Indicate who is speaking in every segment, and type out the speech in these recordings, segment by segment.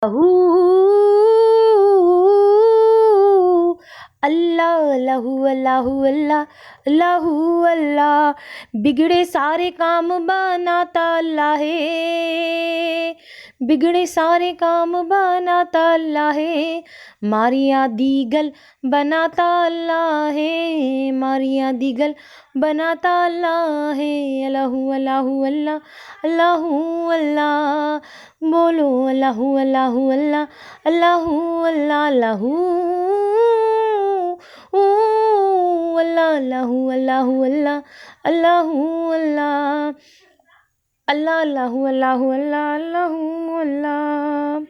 Speaker 1: अहू अल्लाह अल्लाहू अल्लाहू अल्लाह अल्लाहू अल्लाह। बिगड़े सारे काम बनाता अल्लाह है, बिगड़े सारे काम बनाता अल्लाह है। मारिया दीगल बनाता अल्लाह है, मारिया दीगल बनाता अल्लाह है। अल्लाहू अल्लाहू अल्लाह अल्लाहू अल्लाह। बोलो अल्लाहू अल्लाहू अल्लाह अल्लाहू अल्लाह अल्लाहू अल्लाह अल्लाहू अल्लाहू अल्लाह अल्लाहू अल्लाह अल्लाह अल्लाहू अल्लाहू अल्लाह अल्लाहू अल्लाह।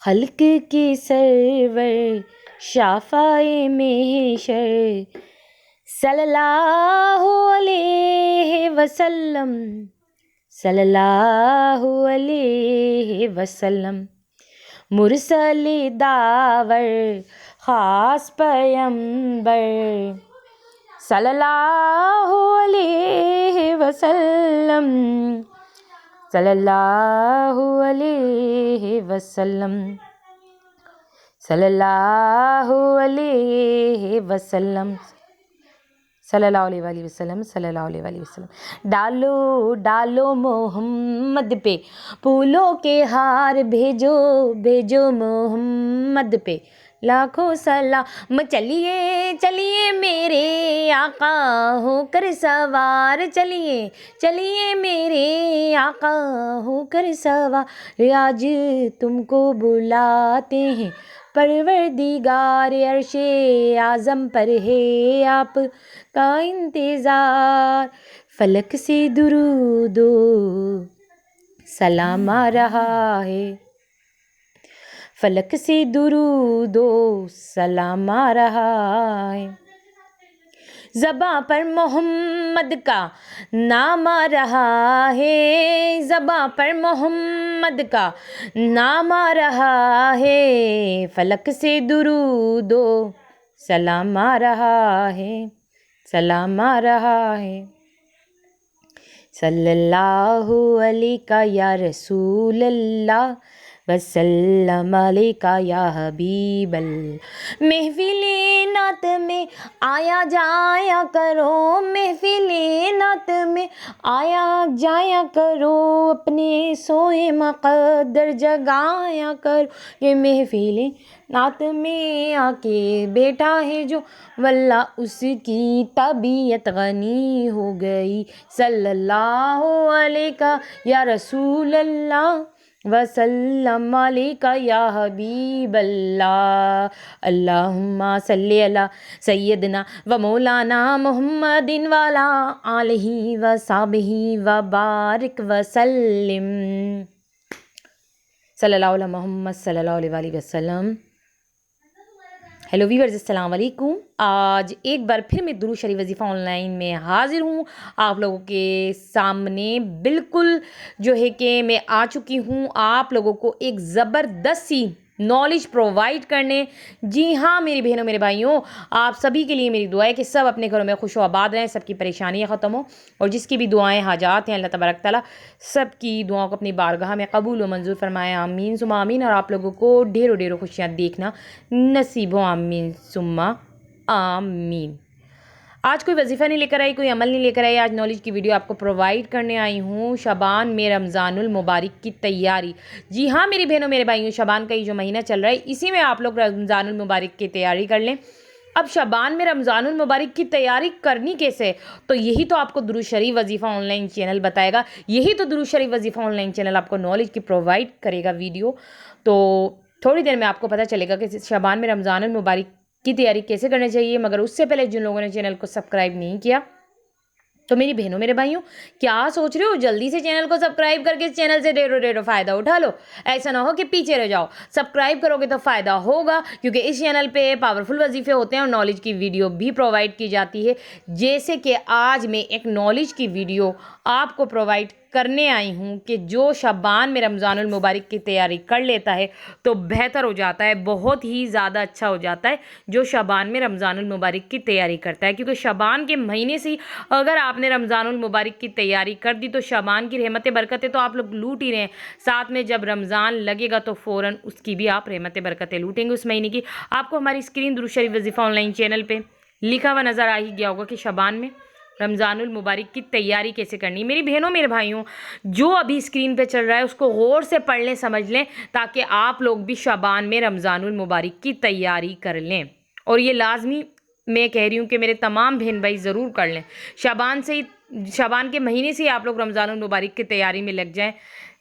Speaker 1: खल्क के सरवर शाफ़ाए महशर सल्लल्लाहु अलैहि वसल्लम, सल्लल्लाहु अलैहि वसल्लम। मुरसल दावर ख़ास पैगंबर सल्लल्लाहु अलैहि वसल्लम, सल्लल्लाहु अलैहि वसल्लम, सल्लल्लाहु अलैहि वसल्लम, सल्लल्लाहु अलैहि वसल्लम, सल्लल्लाहु अलैहि वसल्लम। डालो डालो मोहम्मद पे फूलों के हार, भेजो भेजो मोहम्मद पे लाखों सलाम। चलिए चलिए मेरे आका होकर सवार, चलिए चलिए मेरे आका होकर सवार। आज तुमको बुलाते हैं परवरदिगार, अर्शे आज़म पर है आप का इंतज़ार। फलक से दुरूदो सलाम आ रहा है, फलक से दुरूदो सलाम आ रहा है। ज़बां पर मोहम्मद का नाम आ रहा है, ज़बां पर मोहम्मद का नाम आ रहा है। फलक से दुरूदो सलाम आ रहा है, सलाम आ रहा है। सल्लल्लाहु अलैका या रसूल अल्लाह वसल्लम अलैका या हबीबल्लाह। महफिले नात में आया जाया करो, महफिले नात में आया जाया करो, अपने सोए मक़द्दर जगाया करो। ये महफिले नात में आके बैठा है जो, वल्ला उसकी तबीयत गनी हो गई। सल्लल्लाहु अलैका या रसूल अल्लाह वसल्लम अलैका या हबीबल्लाह। अल्लाहुम्मा सल्ली अला सय्यदना व मौलाना मुहम्मदिन वाला आलिही व साहबिही व बारिक व सल्लिम। सल्लल्लाहु अलैहि मोहम्मद सल्लल्लाहु अलैहि वसल्लम। हेलो वीवर्स, अस्सलाम वालेकुम। आज एक बार फिर मैं दुरूद शरीफ वजीफ़ा ऑनलाइन में हाजिर हूँ आप लोगों के सामने। बिल्कुल जो है कि मैं आ चुकी हूँ आप लोगों को एक ज़बरदस्त सी नॉलेज प्रोवाइड करने। जी हाँ मेरी बहनों मेरे भाइयों, आप सभी के लिए मेरी दुआ है कि सब अपने घरों में खुश आबाद रहें, सबकी परेशानियाँ ख़त्म हो, और जिसकी भी दुआएं हाजात हैं अल्लाह तबारक ताला सबकी दुआओं को अपनी बारगाह में कबूल व मंजूर फरमाए। आमीन सुम्मा आमीन। और आप लोगों को ढेरों ढेरों खुशियाँ देखना नसीब हो। आमीन सुम्मा आमीन। आज कोई वजीफ़ा नहीं लेकर आई, कोई अमल नहीं लेकर आई, आज नॉलेज की वीडियो आपको प्रोवाइड करने आई हूँ। शबान में रमज़ानुल मुबारक की तैयारी। जी हाँ मेरी बहनों मेरे भाइयों, शबान का ये जो महीना चल रहा है इसी में आप लोग रमज़ानुल मुबारक की तैयारी कर लें। अब शबान में रमज़ानुल मुबारक की तैयारी करनी कैसे, तो यही तो आपको दुरूद शरीफ वजीफ़ा ऑनलाइन चैनल बताएगा। यही तो दुरूद शरीफ वजीफ़ा ऑनलाइन चैनल आपको नॉलेज की प्रोवाइड करेगा वीडियो। तो थोड़ी देर में आपको पता चलेगा कि शबान में रमज़ानुल मुबारक की तैयारी कैसे करनी चाहिए। मगर उससे पहले जिन लोगों ने चैनल को सब्सक्राइब नहीं किया, तो मेरी बहनों मेरे भाइयों क्या सोच रहे हो, जल्दी से चैनल को सब्सक्राइब करके इस चैनल से ढेरों ढेरों फ़ायदा उठा लो। ऐसा ना हो कि पीछे रह जाओ, सब्सक्राइब करोगे तो फ़ायदा होगा, क्योंकि इस चैनल पे पावरफुल वजीफ़े होते हैं और नॉलेज की वीडियो भी प्रोवाइड की जाती है। जैसे कि आज मैं एक नॉलेज की वीडियो आपको प्रोवाइड करने आई हूँ कि जो शाबान में रमज़ानुल मुबारक की तैयारी कर लेता है तो बेहतर हो जाता है, बहुत ही ज़्यादा अच्छा हो जाता है जो शाबान में रमज़ानुल मुबारक की तैयारी करता है। क्योंकि शाबान के महीने से ही अगर आपने रमज़ानुल मुबारक की तैयारी कर दी तो शाबान की रहमतें बरकतें तो आप लोग लूट ही रहे हैं, साथ में जब रमज़ान लगेगा तो फ़ौरन उसकी भी आप रहमतें बरकतें लूटेंगे उस महीने की। आपको हमारी स्क्रीन दुरूद शरीफ वजीफ़ा ऑनलाइन चैनल पे लिखा हुआ नज़र आ ही गया होगा कि शाबान में रमज़ानुल मुबारक की तैयारी कैसे करनी है। मेरी बहनों मेरे भाइयों, जो अभी स्क्रीन पे चल रहा है उसको गौर से पढ़ लें, समझ लें, ताकि आप लोग भी शाबान में रमज़ानुल मुबारक की तैयारी कर लें। और ये लाजमी मैं कह रही हूँ कि मेरे तमाम बहन भाई ज़रूर कर लें। शाबान के महीने से ही आप लोग रमज़ानुल मुबारक की तैयारी में लग जाएं,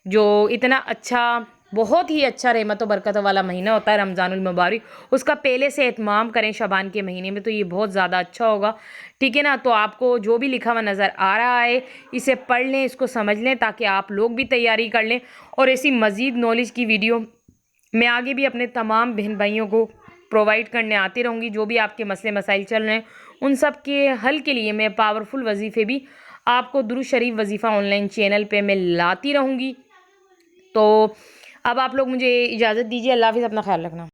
Speaker 1: जो इतना अच्छा, बहुत ही अच्छा रहमत व बरकतों वाला महीना होता है रमज़ानुल मुबारक, उसका पहले से एहतमाम करें शाबान के महीने में, तो ये बहुत ज़्यादा अच्छा होगा। ठीक है ना। तो आपको जो भी लिखा हुआ नज़र आ रहा है इसे पढ़ लें, इसको समझ लें, ताकि आप लोग भी तैयारी कर लें। और ऐसी मज़ीद नॉलेज की वीडियो मैं आगे भी अपने तमाम बहन भाइयों को प्रोवाइड करने आती रहूँगी। जो भी आपके मसले मसाइल चल रहे हैं उन सब के हल के लिए मैं पावरफुल वजीफ़े भी आपको दुरूद शरीफ वजीफ़ा ऑनलाइन चैनल पे मैं लाती रहूँगी। तो अब आप लोग मुझे इजाज़त दीजिए। अल्लाह हाफ़िज़, अपना ख्याल रखना।